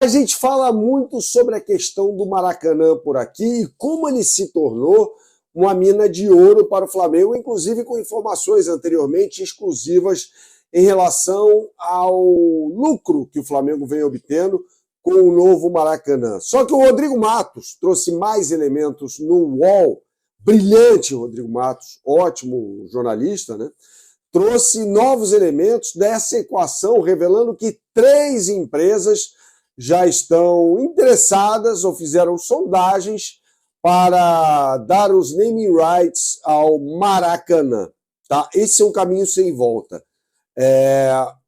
A gente fala muito sobre a questão do Maracanã por aqui e como ele se tornou uma mina de ouro para o Flamengo, inclusive com informações anteriormente exclusivas em relação ao lucro que o Flamengo vem obtendo com o novo Maracanã. Só que o Rodrigo Matos trouxe mais elementos no UOL, brilhante Rodrigo Matos, ótimo jornalista, né? Trouxe novos elementos dessa equação, revelando que 3 empresas já estão interessadas ou fizeram sondagens para dar os naming rights ao Maracanã. Tá? Esse é um caminho sem volta.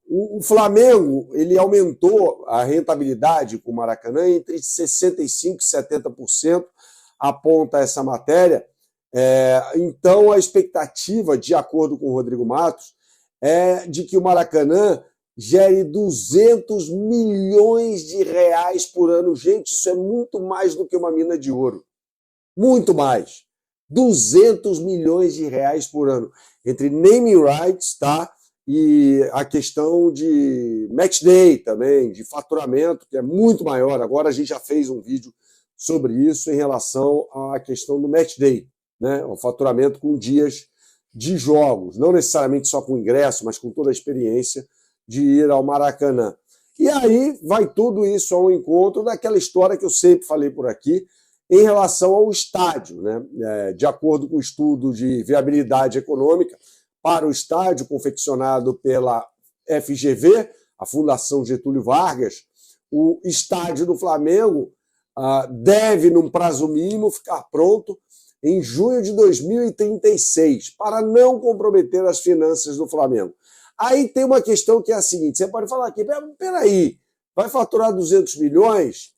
O Flamengo ele aumentou a rentabilidade com o Maracanã entre 65% e 70%, aponta essa matéria. Então, a expectativa, de acordo com o Rodrigo Matos, é de que o Maracanã gere 200 milhões de reais por ano. Gente, isso é muito mais do que uma mina de ouro. Muito mais. 200 milhões de reais por ano. Entre naming rights, tá? E a questão de match day também, de faturamento, que é muito maior. Agora a gente já fez um vídeo sobre isso em relação à questão do match day, né? O faturamento com dias de jogos, não necessariamente só com ingresso, mas com toda a experiência de ir ao Maracanã. E aí vai tudo isso ao encontro daquela história que eu sempre falei por aqui em relação ao estádio, né? De acordo com o estudo de viabilidade econômica para o estádio confeccionado pela FGV, a Fundação Getúlio Vargas, o estádio do Flamengo deve, num prazo mínimo, ficar pronto em junho de 2036, para não comprometer as finanças do Flamengo. Aí tem uma questão que é a seguinte, você pode falar aqui, peraí, vai faturar 200 milhões?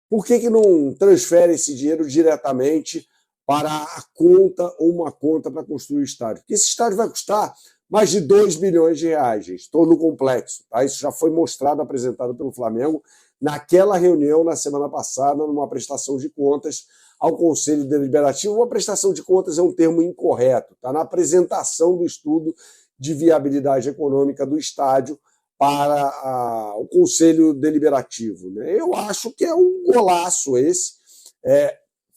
Por que não transfere esse dinheiro diretamente para a conta ou uma conta para construir o estádio? Porque esse estádio vai custar mais de 2 bilhões de reais, gente, todo o complexo. Tá? Isso já foi mostrado, apresentado pelo Flamengo naquela reunião na semana passada, numa prestação de contas ao Conselho Deliberativo. Uma prestação de contas é um termo incorreto, tá? Na apresentação do estudo de viabilidade econômica do estádio para o Conselho Deliberativo, né? Eu acho que é um golaço esse.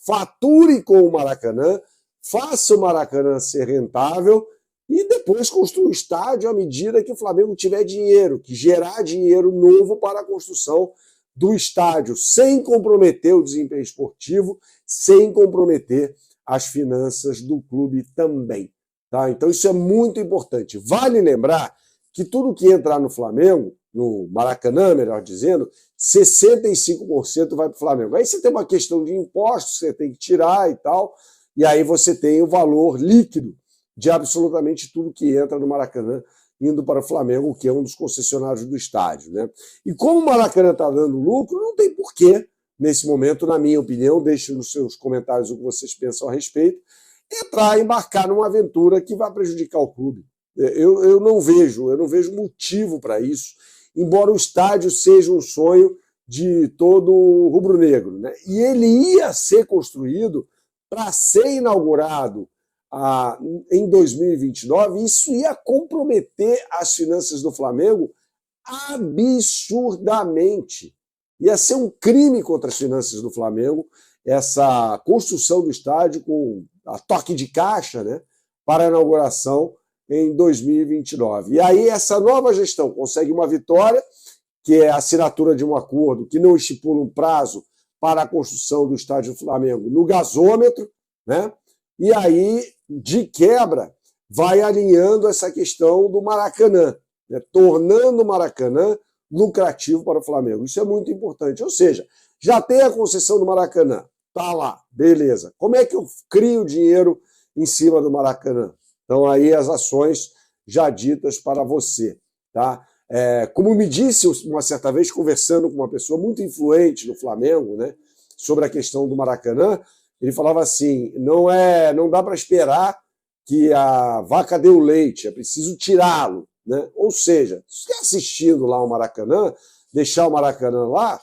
Fature com o Maracanã, faça o Maracanã ser rentável e depois construa o estádio à medida que o Flamengo tiver dinheiro, que gerar dinheiro novo para a construção do estádio, sem comprometer o desempenho esportivo, sem comprometer as finanças do clube também. Tá? Então isso é muito importante. Vale lembrar que tudo que entrar no Flamengo, no Maracanã, melhor dizendo, 65% vai para o Flamengo. Aí você tem uma questão de impostos, você tem que tirar e tal, e aí você tem o valor líquido de absolutamente tudo que entra no Maracanã indo para o Flamengo, que é um dos concessionários do estádio, né? E como o Maracanã está dando lucro, não tem porquê, nesse momento, na minha opinião, deixe nos seus comentários o que vocês pensam a respeito, entrar, embarcar numa aventura que vai prejudicar o clube. Eu não vejo motivo para isso, embora o estádio seja um sonho de todo rubro-negro, né? E ele ia ser construído para ser inaugurado em 2029, isso ia comprometer as finanças do Flamengo absurdamente. Ia ser um crime contra as finanças do Flamengo essa construção do estádio com a toque de caixa, né, para a inauguração em 2029. E aí essa nova gestão consegue uma vitória, que é a assinatura de um acordo que não estipula um prazo para a construção do estádio do Flamengo no gasômetro, né? E aí, de quebra, vai alinhando essa questão do Maracanã, né? Tornando o Maracanã lucrativo para o Flamengo. Isso é muito importante. Ou seja, já tem a concessão do Maracanã, tá lá, beleza. Como é que eu crio dinheiro em cima do Maracanã? Então aí as ações já ditas para você, tá? Como me disse uma certa vez, conversando com uma pessoa muito influente no Flamengo, né, sobre a questão do Maracanã, ele falava assim, não dá para esperar que a vaca dê o leite, é preciso tirá-lo, né? Ou seja, se você está assistindo lá o Maracanã, deixar o Maracanã lá,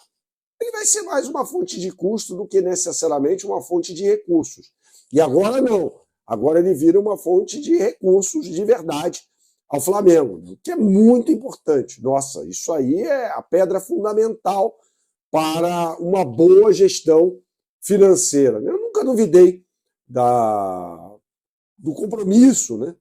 ele vai ser mais uma fonte de custo do que necessariamente uma fonte de recursos. E agora não. Agora ele vira uma fonte de recursos de verdade ao Flamengo, que é muito importante. Nossa, isso aí é a pedra fundamental para uma boa gestão financeira. Eu nunca duvidei do compromisso, né?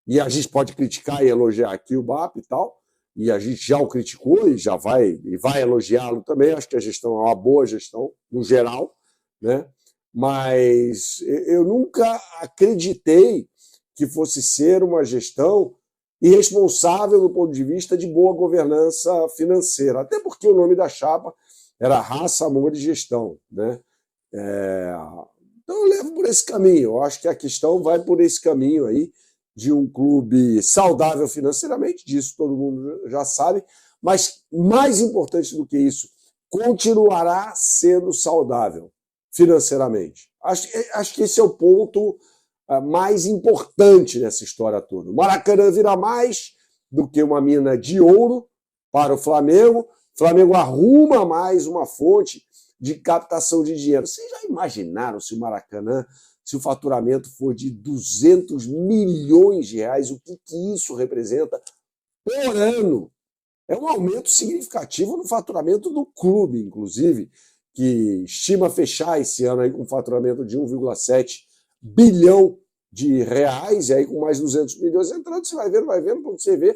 E a gente pode criticar e elogiar aqui o BAP e tal, e a gente já o criticou e já vai elogiá-lo também. Acho que a gestão é uma boa gestão, no geral, né? Mas eu nunca acreditei que fosse ser uma gestão irresponsável do ponto de vista de boa governança financeira, até porque o nome da chapa era Raça, Amor e Gestão, né? Então eu levo por esse caminho. Eu acho que a questão vai por esse caminho aí, de um clube saudável financeiramente, disso todo mundo já sabe, mas mais importante do que isso, continuará sendo saudável financeiramente. Acho que esse é o ponto mais importante nessa história toda. O Maracanã vira mais do que uma mina de ouro para o Flamengo. O Flamengo arruma mais uma fonte de captação de dinheiro. Vocês já imaginaram se o Maracanã, se o faturamento for de 200 milhões de reais, o que isso representa por ano? É um aumento significativo no faturamento do clube, inclusive, que estima fechar esse ano aí com um faturamento de 1,7 bilhão de reais, e aí com mais 200 milhões entrando, você vai vendo, quando você vê,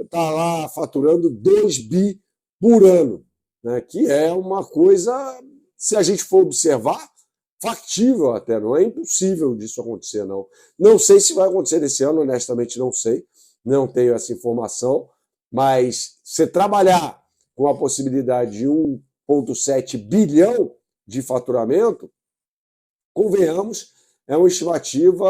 está lá faturando 2 bi por ano, né? Que é uma coisa, se a gente for observar, factível até, não é impossível disso acontecer, não. Não sei se vai acontecer esse ano, honestamente não sei, não tenho essa informação, mas você trabalhar com a possibilidade de 1,7 bilhão de faturamento, convenhamos, é uma estimativa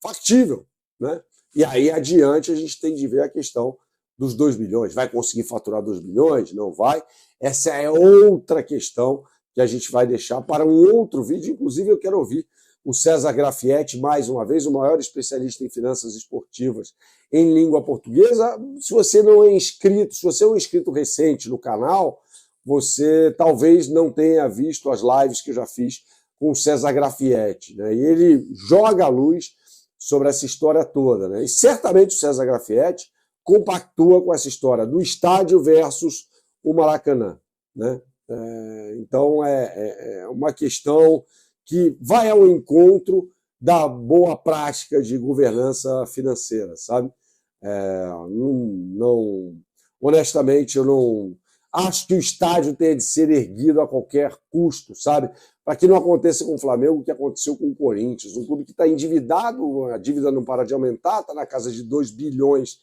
factível, né? E aí adiante a gente tem de ver a questão dos 2 bilhões. Vai conseguir faturar 2 bilhões? Não vai? Essa é outra questão que a gente vai deixar para um outro vídeo. Inclusive, eu quero ouvir o César Grafietti, mais uma vez, o maior especialista em finanças esportivas em língua portuguesa. Se você não é inscrito, se você é um inscrito recente no canal, você talvez não tenha visto as lives que eu já fiz com o César Grafietti, né? E ele joga a luz sobre essa história toda, né? E certamente o César Grafietti compactua com essa história do estádio versus o Maracanã, né? Então é uma questão que vai ao encontro da boa prática de governança financeira, sabe? Honestamente, eu não acho que o estádio tenha de ser erguido a qualquer custo, sabe? Para que não aconteça com o Flamengo o que aconteceu com o Corinthians, um clube que está endividado, a dívida não para de aumentar, está na casa de 2 bilhões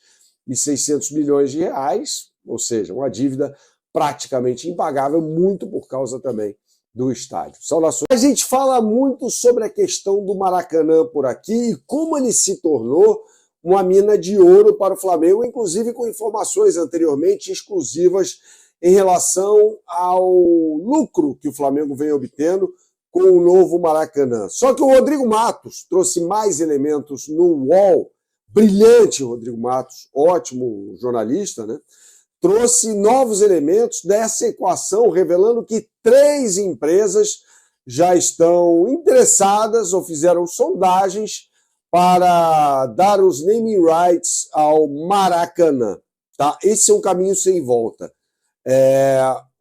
e 600 milhões de reais, ou seja, uma dívida praticamente impagável, muito por causa também do estádio. Saudações. A gente fala muito sobre a questão do Maracanã por aqui e como ele se tornou uma mina de ouro para o Flamengo, inclusive com informações anteriormente exclusivas em relação ao lucro que o Flamengo vem obtendo com o novo Maracanã. Só que o Rodrigo Matos trouxe mais elementos no UOL, brilhante Rodrigo Matos, ótimo jornalista, né? Trouxe novos elementos dessa equação, revelando que 3 empresas já estão interessadas ou fizeram sondagens para dar os naming rights ao Maracanã. Tá? Esse é um caminho sem volta.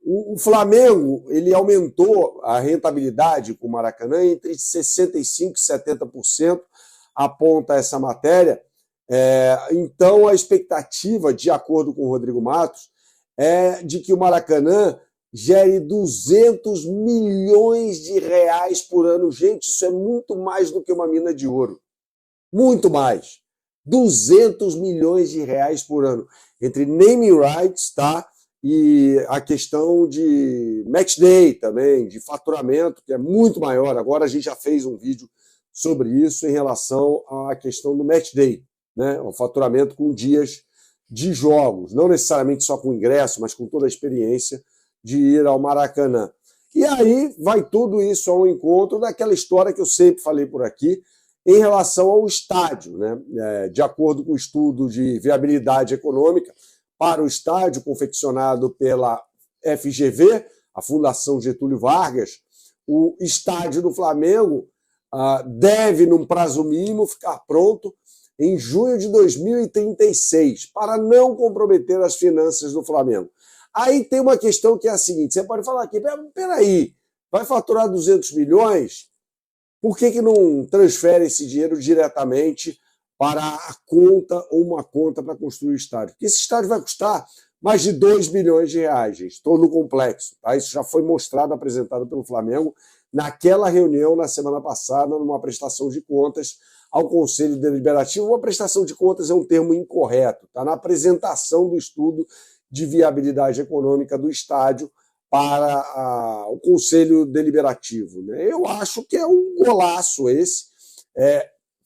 O Flamengo ele aumentou a rentabilidade com o Maracanã entre 65% e 70%, aponta essa matéria. Então, a expectativa, de acordo com o Rodrigo Matos, é de que o Maracanã gere 200 milhões de reais por ano. Gente, isso é muito mais do que uma mina de ouro. Muito mais. 200 milhões de reais por ano. Entre naming rights, tá? E a questão de match day também, de faturamento, que é muito maior. Agora a gente já fez um vídeo sobre isso em relação à questão do match day, né? O faturamento com dias de jogos, não necessariamente só com ingresso, mas com toda a experiência de ir ao Maracanã. E aí vai tudo isso ao encontro daquela história que eu sempre falei por aqui em relação ao estádio, né? De acordo com o estudo de viabilidade econômica para o estádio confeccionado pela FGV, a Fundação Getúlio Vargas, o estádio do Flamengo deve, num prazo mínimo, ficar pronto em junho de 2036, para não comprometer as finanças do Flamengo. Aí tem uma questão que é a seguinte, você pode falar aqui, peraí, vai faturar 200 milhões, por que não transfere esse dinheiro diretamente para a conta ou uma conta para construir o estádio? Porque esse estádio vai custar mais de 2 bilhões de reais, gente, todo o complexo. Tá? Isso já foi mostrado, apresentado pelo Flamengo naquela reunião na semana passada, numa prestação de contas ao Conselho Deliberativo. Uma prestação de contas é um termo incorreto, tá? Na apresentação do estudo de viabilidade econômica do estádio para o Conselho Deliberativo. Né? Eu acho que é um golaço esse.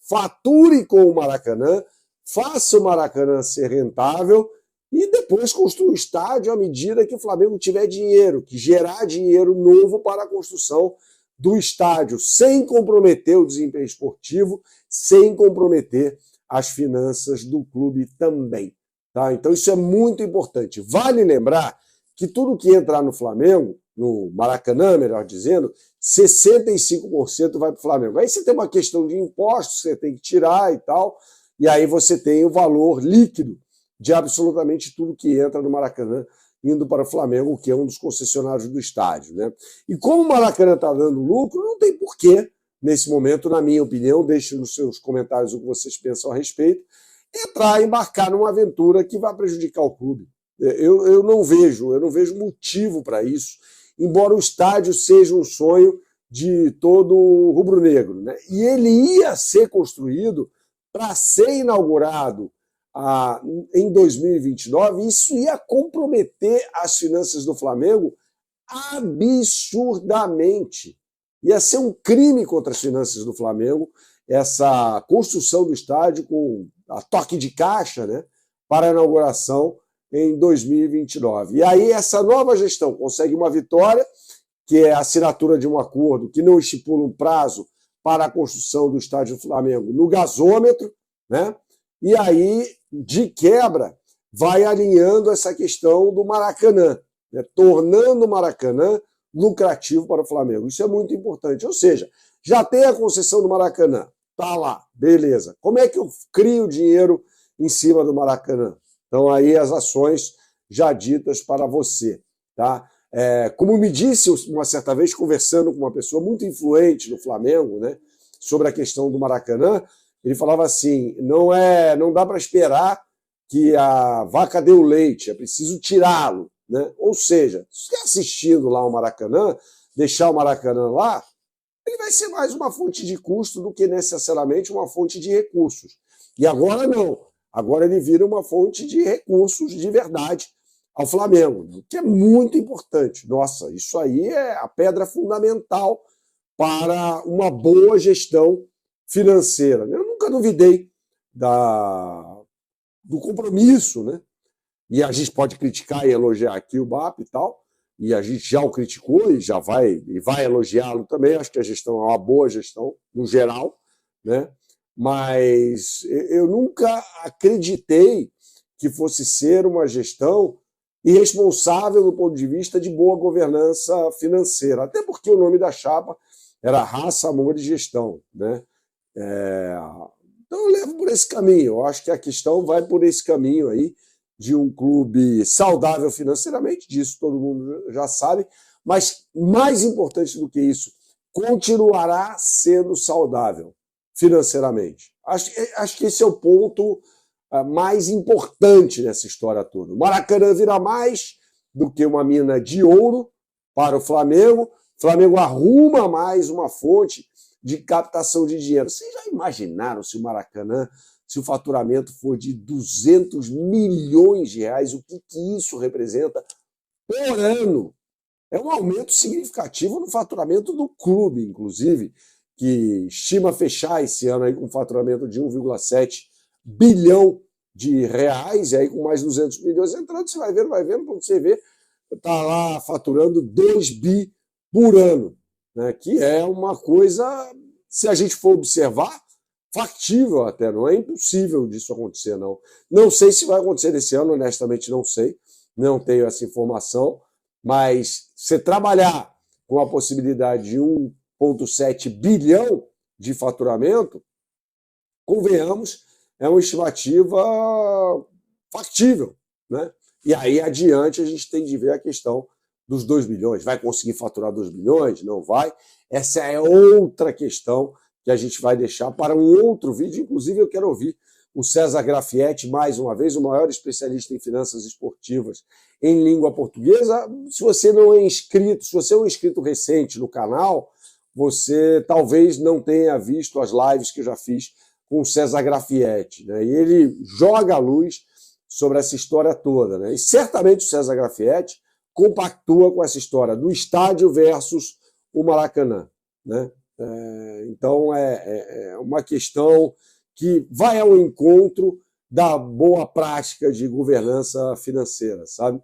Fature com o Maracanã, faça o Maracanã ser rentável e depois construa o estádio à medida que o Flamengo tiver dinheiro, que gerar dinheiro novo para a construção do estádio, sem comprometer o desempenho esportivo, sem comprometer as finanças do clube também. Tá? Então isso é muito importante. Vale lembrar que tudo que entrar no Flamengo, no Maracanã, melhor dizendo, 65% vai para o Flamengo. Aí você tem uma questão de impostos, você tem que tirar e tal, e aí você tem o valor líquido de absolutamente tudo que entra no Maracanã indo para o Flamengo, que é um dos concessionários do estádio. Né? E como o Maracanã está dando lucro, não tem porquê, nesse momento, na minha opinião, deixe nos seus comentários o que vocês pensam a respeito, embarcar numa aventura que vai prejudicar o clube. Eu não vejo motivo para isso, embora o estádio seja um sonho de todo rubro-negro. Né? E ele ia ser construído para ser inaugurado em 2029, isso ia comprometer as finanças do Flamengo absurdamente. Ia ser um crime contra as finanças do Flamengo essa construção do estádio com a toque de caixa, né, para a inauguração em 2029. E aí essa nova gestão consegue uma vitória, que é a assinatura de um acordo que não estipula um prazo para a construção do estádio do Flamengo no gasômetro, né? E aí, de quebra, vai alinhando essa questão do Maracanã, né? Tornando o Maracanã lucrativo para o Flamengo. Isso é muito importante. Ou seja, já tem a concessão do Maracanã, tá lá, beleza. Como é que eu crio dinheiro em cima do Maracanã? Então aí as ações já ditas para você, tá? Como me disse uma certa vez, conversando com uma pessoa muito influente no Flamengo, né, sobre a questão do Maracanã, ele falava assim, não dá para esperar que a vaca dê o leite, é preciso tirá-lo. Né? Ou seja, se você está assistindo lá o Maracanã, deixar o Maracanã lá, ele vai ser mais uma fonte de custo do que necessariamente uma fonte de recursos. E agora não. Agora ele vira uma fonte de recursos de verdade ao Flamengo, o que é muito importante. Nossa, isso aí é a pedra fundamental para uma boa gestão financeira. Eu nunca duvidei do compromisso, né? E a gente pode criticar e elogiar aqui o BAP e tal, e a gente já o criticou e vai elogiá-lo também. Acho que a gestão é uma boa gestão, no geral, né? Mas eu nunca acreditei que fosse ser uma gestão irresponsável do ponto de vista de boa governança financeira, até porque o nome da chapa era Raça, Amor e Gestão, né? Então eu levo por esse caminho, eu acho que a questão vai por esse caminho aí, de um clube saudável financeiramente, disso todo mundo já sabe, mas mais importante do que isso, continuará sendo saudável financeiramente. Acho que esse é o ponto mais importante nessa história toda. O Maracanã vira mais do que uma mina de ouro para o Flamengo. O Flamengo arruma mais uma fonte de captação de dinheiro. Vocês já imaginaram se o Maracanã, se o faturamento for de 200 milhões de reais, o que isso representa por ano? É um aumento significativo no faturamento do clube, inclusive, que estima fechar esse ano aí com um faturamento de 1,7 bilhão de reais, e aí com mais 200 milhões entrando, você vai vendo, quando você vê, está lá faturando 2 bi por ano, né? Que é uma coisa, se a gente for observar, factível até, não é impossível disso acontecer, não. Não sei se vai acontecer esse ano, honestamente não sei, não tenho essa informação, mas você trabalhar com a possibilidade de 1,7 bilhão de faturamento, convenhamos, é uma estimativa factível, né? E aí adiante a gente tem de ver a questão dos 2 bilhões. Vai conseguir faturar 2 bilhões? Não vai? Essa é outra questão que a gente vai deixar para um outro vídeo. Inclusive, eu quero ouvir o César Grafietti, mais uma vez, o maior especialista em finanças esportivas em língua portuguesa. Se você não é inscrito, se você é um inscrito recente no canal, você talvez não tenha visto as lives que eu já fiz com o César Grafietti, né? E ele joga a luz sobre essa história toda, né? E certamente o César Grafietti compactua com essa história do estádio versus o Maracanã, né? Então é uma questão que vai ao encontro da boa prática de governança financeira, sabe?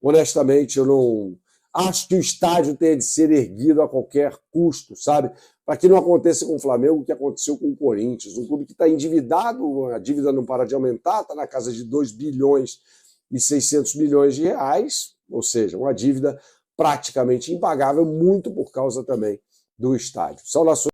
Honestamente, eu não acho que o estádio tenha de ser erguido a qualquer custo, sabe? Para que não aconteça com o Flamengo o que aconteceu com o Corinthians, um clube que está endividado, a dívida não para de aumentar, está na casa de 2 bilhões e 600 milhões de reais, ou seja, uma dívida praticamente impagável, muito por causa também do estádio. Saudações.